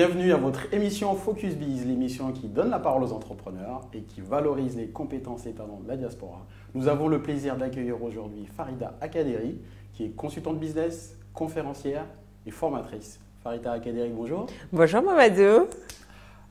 Bienvenue à votre émission Focus Biz, l'émission qui donne la parole aux entrepreneurs et qui valorise les compétences et talents de la diaspora. Nous avons le plaisir d'accueillir aujourd'hui Farida Akaderi, qui est consultante business, conférencière et formatrice. Farida Akaderi, bonjour. Bonjour Mamadou.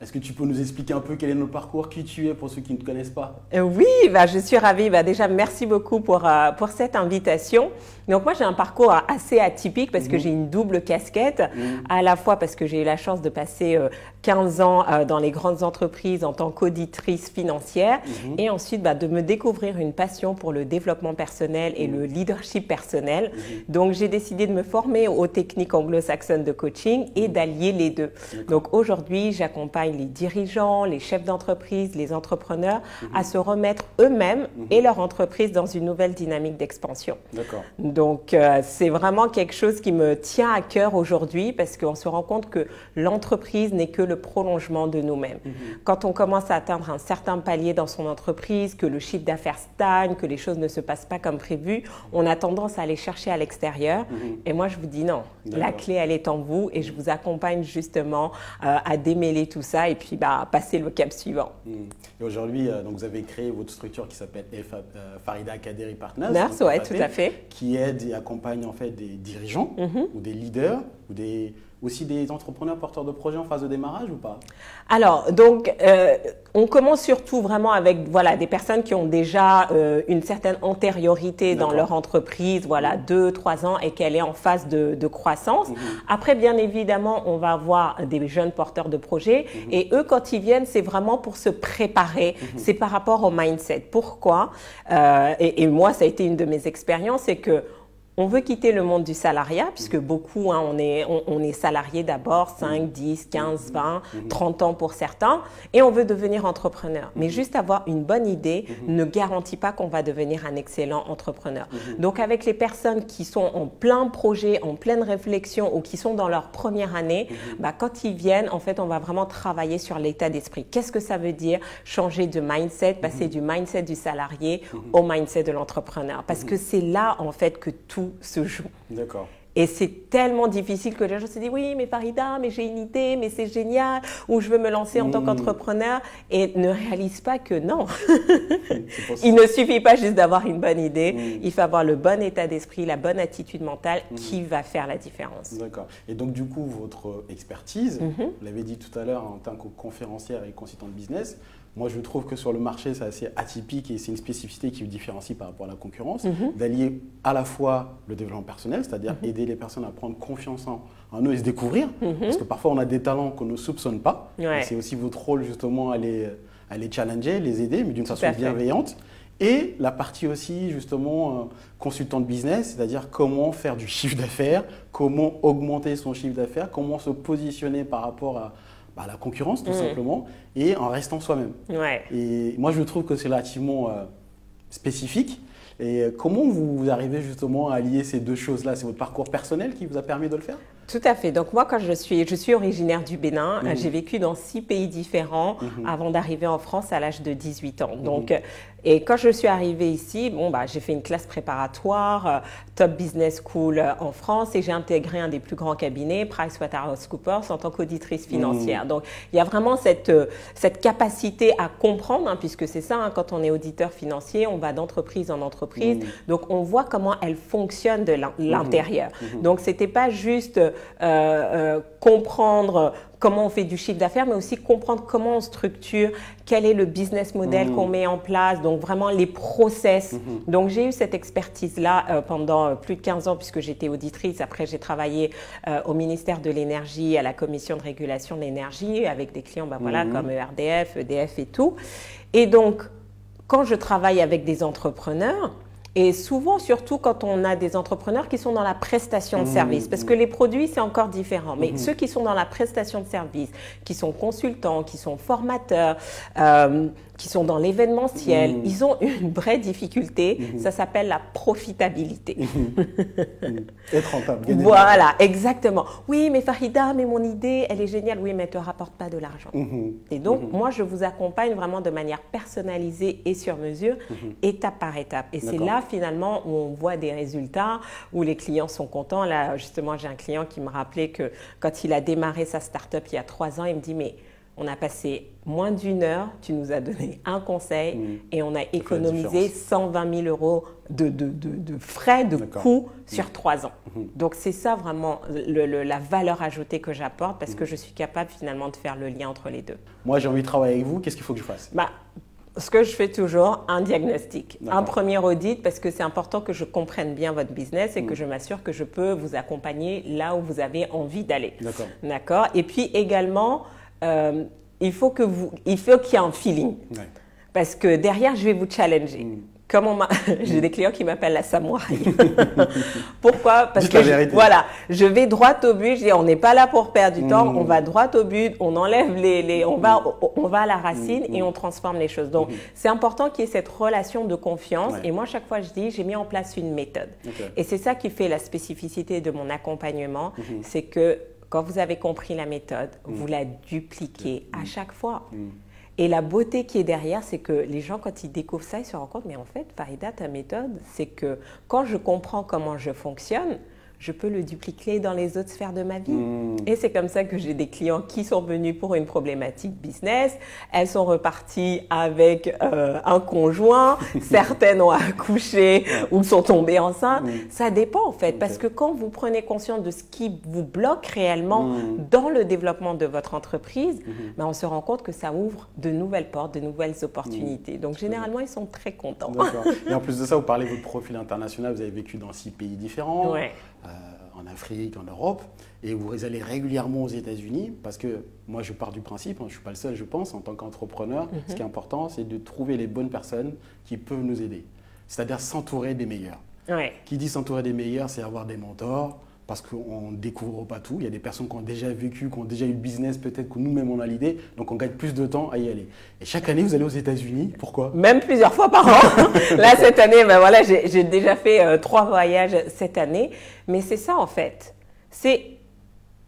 Est-ce que tu peux nous expliquer un peu quel est notre parcours, qui tu es pour ceux qui ne te connaissent pas? Oui, je suis ravie. Déjà, merci beaucoup pour cette invitation. Donc moi, j'ai un parcours assez atypique parce que j'ai une double casquette, à la fois parce que j'ai eu la chance de passer 15 ans dans les grandes entreprises en tant qu'auditrice financière et ensuite de me découvrir une passion pour le développement personnel et le leadership personnel. Donc, j'ai décidé de me former aux techniques anglo-saxonnes de coaching et d'allier les deux. Donc, aujourd'hui, j'accompagne les dirigeants, les chefs d'entreprise, les entrepreneurs à se remettre eux-mêmes et leur entreprise dans une nouvelle dynamique d'expansion. D'accord. Donc, c'est vraiment quelque chose qui me tient à cœur aujourd'hui parce qu'on se rend compte que l'entreprise n'est que le prolongement de nous-mêmes. Quand on commence à atteindre un certain palier dans son entreprise, que le chiffre d'affaires stagne, que les choses ne se passent pas comme prévu, on a tendance à aller chercher à l'extérieur. Et moi, je vous dis non. La clé, elle est en vous et je vous accompagne justement à démêler tout ça et puis passer le cap suivant. Et aujourd'hui, donc vous avez créé votre structure qui s'appelle Farida Akaderi Partners. Merci, oui, tout à fait. Qui aide et accompagne en fait des dirigeants ou des leaders ou aussi des entrepreneurs porteurs de projets en phase de démarrage ou pas? Alors, donc, on commence surtout vraiment avec des personnes qui ont déjà une certaine antériorité dans leur entreprise, 2-3 ans et qu'elle est en phase de croissance. Après, bien évidemment, on va avoir des jeunes porteurs de projets et eux, quand ils viennent, c'est vraiment pour se préparer. C'est par rapport au mindset. Pourquoi? Et moi, ça a été une de mes expériences, c'est que on veut quitter le monde du salariat puisque beaucoup, on est salarié d'abord, 5, 10, 15, 20, 30 ans pour certains et on veut devenir entrepreneur. Mais juste avoir une bonne idée ne garantit pas qu'on va devenir un excellent entrepreneur. Donc avec les personnes qui sont en plein projet, en pleine réflexion ou qui sont dans leur première année, quand ils viennent, en fait, on va vraiment travailler sur l'état d'esprit. Qu'est-ce que ça veut dire changer de mindset, passer du mindset du salarié au mindset de l'entrepreneur? Parce que c'est là, en fait, que tout se joue. D'accord. Et c'est tellement difficile que les gens se disent oui, mais Farida, mais j'ai une idée, mais c'est génial, ou je veux me lancer en tant qu'entrepreneur et ne réalisent pas que non. Il ne suffit pas juste d'avoir une bonne idée, il faut avoir le bon état d'esprit, la bonne attitude mentale qui va faire la différence. D'accord. Et donc du coup, votre expertise, vous l'avez dit tout à l'heure en tant que conférencière et consultante business, moi, je trouve que sur le marché, c'est assez atypique et c'est une spécificité qui vous différencie par rapport à la concurrence, d'allier à la fois le développement personnel, c'est-à-dire aider les personnes à prendre confiance en eux et se découvrir, parce que parfois on a des talents qu'on ne soupçonne pas. C'est aussi votre rôle justement à les challenger, les aider, mais d'une façon bienveillante. Et la partie aussi justement consultante business, c'est-à-dire comment faire du chiffre d'affaires, comment augmenter son chiffre d'affaires, comment se positionner par rapport à la concurrence tout simplement et en restant soi-même. Et moi je trouve que c'est relativement spécifique. Et comment vous arrivez justement à allier ces deux choses-là? C'est votre parcours personnel qui vous a permis de le faire? Tout à fait. Donc moi, je suis originaire du Bénin. J'ai vécu dans 6 pays différents avant d'arriver en France à l'âge de 18 ans. Donc, et quand je suis arrivée ici, j'ai fait une classe préparatoire, Top Business School en France et j'ai intégré un des plus grands cabinets, PricewaterhouseCoopers, en tant qu'auditrice financière. Donc, il y a vraiment cette capacité à comprendre, puisque c'est ça, quand on est auditeur financier, on va d'entreprise en entreprise. Donc, on voit comment elle fonctionne de l'intérieur. Donc, c'était pas juste comprendre comment on fait du chiffre d'affaires, mais aussi comprendre comment on structure, quel est le business model qu'on met en place, donc vraiment les process. Donc, j'ai eu cette expertise-là pendant plus de 15 ans puisque j'étais auditrice. Après, j'ai travaillé au ministère de l'Énergie, à la Commission de régulation de l'énergie, avec des clients comme ERDF, EDF et tout. Et donc, quand je travaille avec des entrepreneurs, et souvent, surtout quand on a des entrepreneurs qui sont dans la prestation de service, parce que les produits, c'est encore différent. Mais ceux qui sont dans la prestation de service, qui sont consultants, qui sont formateurs, qui sont dans l'événementiel, ils ont une vraie difficulté. Ça s'appelle la profitabilité. Être rentable. Voilà, exactement. Oui, mais Farida, mais mon idée, elle est géniale. Oui, mais elle ne te rapporte pas de l'argent. Et donc, moi, je vous accompagne vraiment de manière personnalisée et sur mesure, étape par étape. Et c'est là, finalement où on voit des résultats, où les clients sont contents. Là, justement, j'ai un client qui me rappelait que quand il a démarré sa start-up il y a 3 ans, il me dit, mais on a passé moins d'1 heure, tu nous as donné un conseil et on a économisé 120 000 euros de frais, de coûts sur 3 ans. Donc c'est ça vraiment la valeur ajoutée que j'apporte parce que je suis capable finalement de faire le lien entre les deux. Moi j'ai envie de travailler avec vous, qu'est-ce qu'il faut que je fasse? Ce que je fais toujours, un diagnostic, un premier audit parce que c'est important que je comprenne bien votre business et que je m'assure que je peux vous accompagner là où vous avez envie d'aller. D'accord. Et puis également, il faut qu'il y ait un feeling. Parce que derrière, je vais vous challenger. J'ai des clients qui m'appellent la samouraï. Pourquoi? Parce que je vais droit au but. Je dis, on n'est pas là pour perdre du temps. On va droit au but. On enlève on va à la racine et on transforme les choses. Donc, c'est important qu'il y ait cette relation de confiance. Et moi, chaque fois, je dis, j'ai mis en place une méthode. Et c'est ça qui fait la spécificité de mon accompagnement. C'est que quand vous avez compris la méthode, vous la dupliquez à chaque fois. Et la beauté qui est derrière, c'est que les gens, quand ils découvrent ça, ils se rendent compte, mais en fait, Farida, ta méthode, c'est que quand je comprends comment je fonctionne, je peux le dupliquer dans les autres sphères de ma vie. Et c'est comme ça que j'ai des clients qui sont venus pour une problématique business. Elles sont reparties avec un conjoint. Certaines ont accouché ou sont tombées enceintes. Ça dépend en fait. Parce que quand vous prenez conscience de ce qui vous bloque réellement dans le développement de votre entreprise, on se rend compte que ça ouvre de nouvelles portes, de nouvelles opportunités. Donc généralement, ils sont très contents. Et en plus de ça, vous parlez de votre profil international. Vous avez vécu dans 6 pays différents. En Afrique, en Europe, et vous allez régulièrement aux États-Unis parce que moi je pars du principe, je ne suis pas le seul je pense, en tant qu'entrepreneur, ce qui est important c'est de trouver les bonnes personnes qui peuvent nous aider, c'est-à-dire s'entourer des meilleurs. Qui dit s'entourer des meilleurs, c'est avoir des mentors, parce qu'on ne découvre pas tout, il y a des personnes qui ont déjà vécu, qui ont déjà eu le business, peut-être que nous-mêmes on a l'idée, donc on gagne plus de temps à y aller. Et chaque année vous allez aux États-Unis, pourquoi? Même plusieurs fois par an. Là cette année, j'ai déjà fait 3 voyages cette année, mais c'est ça en fait. C'est,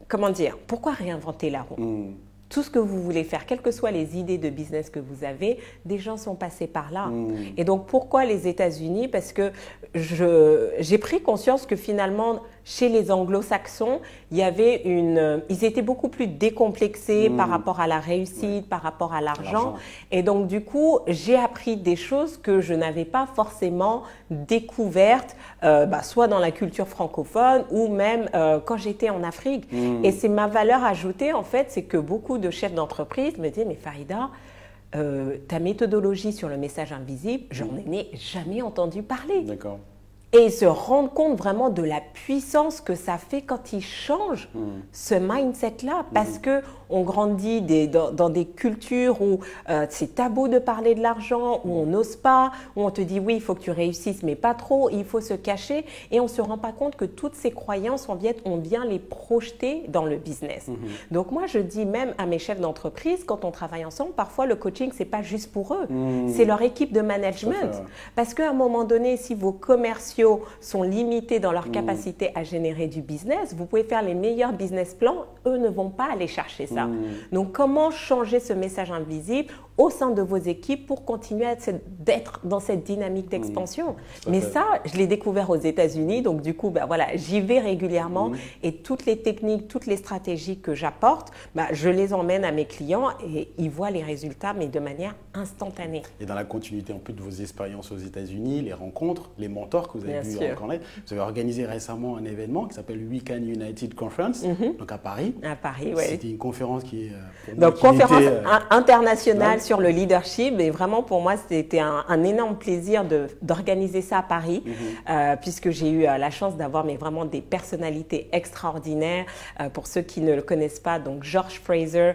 comment dire, pourquoi réinventer la roue? Tout ce que vous voulez faire, quelles que soient les idées de business que vous avez, des gens sont passés par là. Et donc, pourquoi les États-Unis? Parce que j'ai pris conscience que finalement, chez les anglo-saxons, ils étaient beaucoup plus décomplexés par rapport à la réussite, par rapport à l'argent. Et donc, du coup, j'ai appris des choses que je n'avais pas forcément découvertes, soit dans la culture francophone ou même quand j'étais en Afrique. Et c'est ma valeur ajoutée, en fait, c'est que beaucoup de chefs d'entreprise me disaient, mais Farida, ta méthodologie sur le message invisible, j'en ai jamais entendu parler. Et ils se rendent compte vraiment de la puissance que ça fait quand ils changent ce mindset-là. Parce qu'on grandit dans des cultures où c'est tabou de parler de l'argent, où on n'ose pas, où on te dit oui, il faut que tu réussisses, mais pas trop, il faut se cacher. Et on ne se rend pas compte que toutes ces croyances, on vient les projeter dans le business. Donc moi, je dis même à mes chefs d'entreprise, quand on travaille ensemble, parfois le coaching, ce n'est pas juste pour eux, c'est leur équipe de management. Parce qu'à un moment donné, si vos commerciaux sont limités dans leur capacité à générer du business, vous pouvez faire les meilleurs business plans, eux ne vont pas aller chercher ça. Donc, comment changer ce message invisible au sein de vos équipes pour continuer d'être dans cette dynamique d'expansion? Mais ça, je l'ai découvert aux États-Unis, donc du coup, j'y vais régulièrement et toutes les techniques, toutes les stratégies que j'apporte, je les emmène à mes clients et ils voient les résultats, mais de manière instantanée. Et dans la continuité en plus de vos expériences aux États-Unis, les rencontres, les mentors que vous avez pu rencontrer, vous avez organisé récemment un événement qui s'appelle Weekend United Conference, donc à Paris. À Paris, oui. C'était une conférence qui est donc conférence internationale sur le leadership, et vraiment pour moi c'était un énorme plaisir d'organiser ça à Paris, puisque j'ai eu la chance d'avoir vraiment des personnalités extraordinaires. Pour ceux qui ne le connaissent pas, donc George Fraser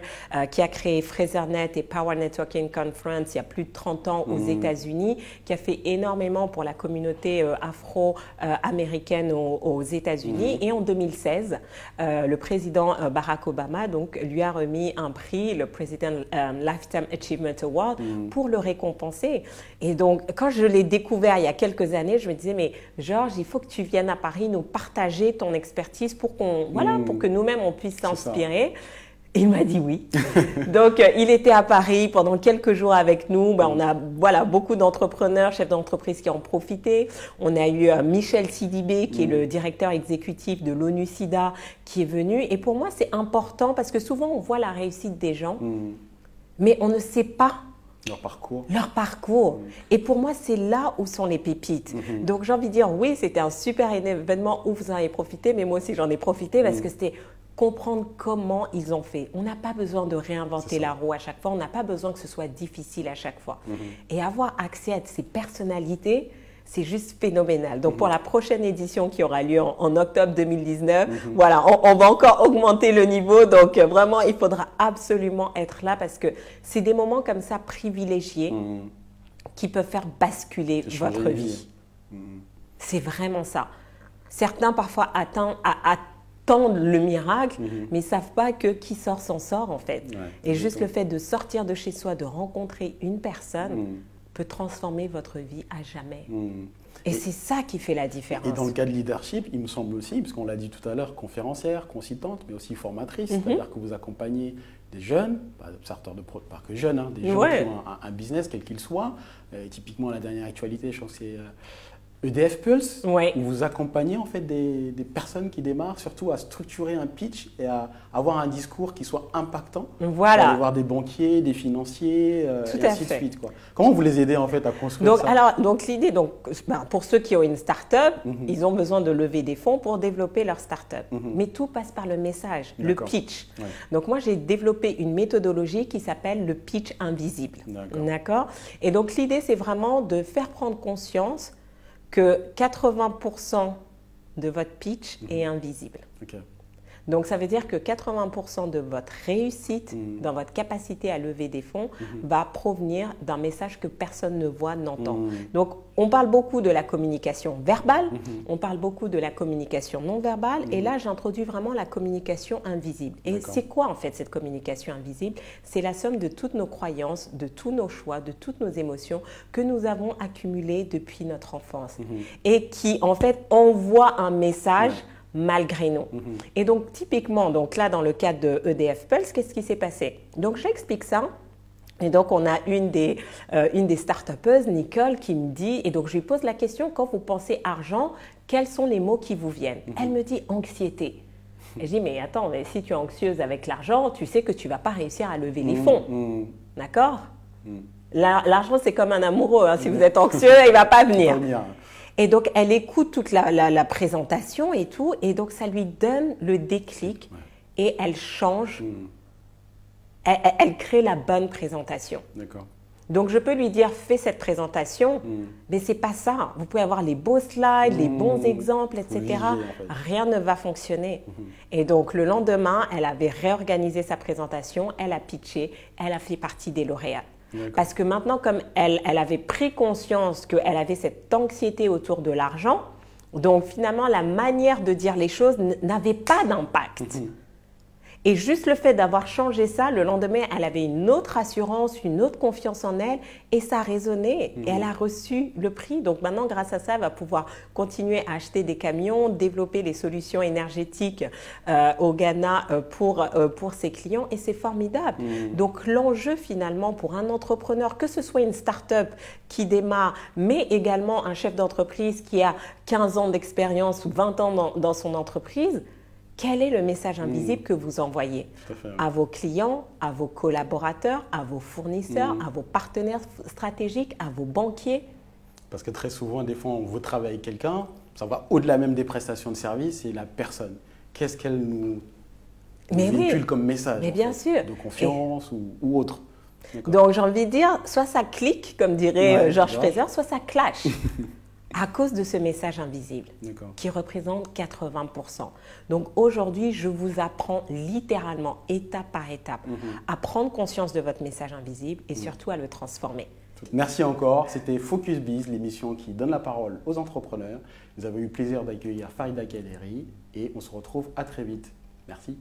qui a créé FraserNet et Power Networking Conference il y a plus de 30 ans aux États-Unis, qui a fait énormément pour la communauté afro-américaine aux États-Unis. Et en 2016, le président Barack Obama donc lui a remis un prix, le President Lifetime Achievement Award, pour le récompenser. Et donc, quand je l'ai découvert il y a quelques années, je me disais, mais Georges, il faut que tu viennes à Paris nous partager ton expertise pour pour que nous-mêmes, on puisse s'inspirer. Il m'a dit oui. Donc, il était à Paris pendant quelques jours avec nous. On a beaucoup d'entrepreneurs, chefs d'entreprise qui en ont profité. On a eu Michel Sidibé, qui est le directeur exécutif de l'ONU-SIDA, qui est venu. Et pour moi, c'est important parce que souvent, on voit la réussite des gens, mais on ne sait pas leur parcours. Et pour moi, c'est là où sont les pépites. Donc, j'ai envie de dire, oui, c'était un super événement où vous en avez profité, mais moi aussi, j'en ai profité parce que c'était comprendre comment ils ont fait. On n'a pas besoin de réinventer la roue à chaque fois. On n'a pas besoin que ce soit difficile à chaque fois. Et avoir accès à ces personnalités, c'est juste phénoménal. Donc, pour la prochaine édition qui aura lieu en octobre 2019, voilà, on va encore augmenter le niveau. Donc, vraiment, il faudra absolument être là parce que c'est des moments comme ça privilégiés qui peuvent faire basculer votre vie. C'est vraiment ça. Certains, parfois, attendent le miracle, mais ils ne savent pas que qui sort s'en sort, en fait. Et juste le fait de sortir de chez soi, de rencontrer une personne peut transformer votre vie à jamais. Et c'est ça qui fait la différence. Et dans le cas de leadership, il me semble aussi, parce qu'on l'a dit tout à l'heure, conférencière, consultante, mais aussi formatrice, c'est-à-dire que vous accompagnez des jeunes, pas que jeunes, des gens qui ont un business, quel qu'il soit. Typiquement, la dernière actualité, je pense que c'est EDF Pulse, où vous accompagnez en fait des personnes qui démarrent, surtout à structurer un pitch et à avoir un discours qui soit impactant. Voilà. Aller voir des banquiers, des financiers, et ainsi de suite. Comment vous les aidez en fait à construire ça? Donc l'idée, pour ceux qui ont une start-up, ils ont besoin de lever des fonds pour développer leur start-up. Mais tout passe par le message, le pitch. Donc moi, j'ai développé une méthodologie qui s'appelle le pitch invisible. D'accord. Et donc l'idée, c'est vraiment de faire prendre conscience que 80% de votre pitch est invisible. Donc, ça veut dire que 80% de votre réussite dans votre capacité à lever des fonds va provenir d'un message que personne ne voit, n'entend. Donc, on parle beaucoup de la communication verbale, on parle beaucoup de la communication non verbale, et là, j'introduis vraiment la communication invisible. Et c'est quoi, en fait, cette communication invisible? C'est la somme de toutes nos croyances, de tous nos choix, de toutes nos émotions que nous avons accumulées depuis notre enfance et qui, en fait, envoient un message malgré nous. Et donc, typiquement, là, dans le cadre de EDF Pulse, qu'est-ce qui s'est passé? Donc, j'explique ça. Et donc, on a une des start-upeuses, Nicole, qui me dit, et donc je lui pose la question, quand vous pensez argent, quels sont les mots qui vous viennent? Elle me dit anxiété. Et je dis, mais attends, mais si tu es anxieuse avec l'argent, tu sais que tu ne vas pas réussir à lever les fonds. D'accord? L'argent, c'est comme un amoureux. Si vous êtes anxieux, il ne va pas venir. Et donc, elle écoute toute la présentation et tout, et donc ça lui donne le déclic et elle change, elle crée la bonne présentation. Donc, je peux lui dire, fais cette présentation, mais ce n'est pas ça. Vous pouvez avoir les beaux slides, les bons exemples, etc. Rien ne va fonctionner. Et donc, le lendemain, elle avait réorganisé sa présentation, elle a pitché, elle a fait partie des lauréats. Parce que maintenant, comme elle avait pris conscience qu'elle avait cette anxiété autour de l'argent, donc finalement, la manière de dire les choses n'avait pas d'impact. Et juste le fait d'avoir changé ça, le lendemain, elle avait une autre assurance, une autre confiance en elle et ça a résonné et elle a reçu le prix. Donc maintenant, grâce à ça, elle va pouvoir continuer à acheter des camions, développer les solutions énergétiques au Ghana pour ses clients et c'est formidable. Donc l'enjeu finalement pour un entrepreneur, que ce soit une start-up qui démarre, mais également un chef d'entreprise qui a 15 ans d'expérience ou 20 ans dans son entreprise, quel est le message invisible que vous envoyez à vos clients, à vos collaborateurs, à vos fournisseurs, à vos partenaires stratégiques, à vos banquiers? Parce que très souvent, des fois, on veut travailler avec quelqu'un, ça va au-delà même des prestations de service, et la personne. Qu'est-ce qu'elle nous véhicule comme message bien sûr. de confiance ou autre? Donc, j'ai envie de dire, soit ça clique, comme dirait Georges Fraser, soit ça clash. À cause de ce message invisible qui représente 80%. Donc aujourd'hui, je vous apprends littéralement, étape par étape, à prendre conscience de votre message invisible et surtout à le transformer. Merci encore. C'était Focus Biz, l'émission qui donne la parole aux entrepreneurs. Nous avons eu le plaisir d'accueillir Farida Kaderi et on se retrouve à très vite. Merci.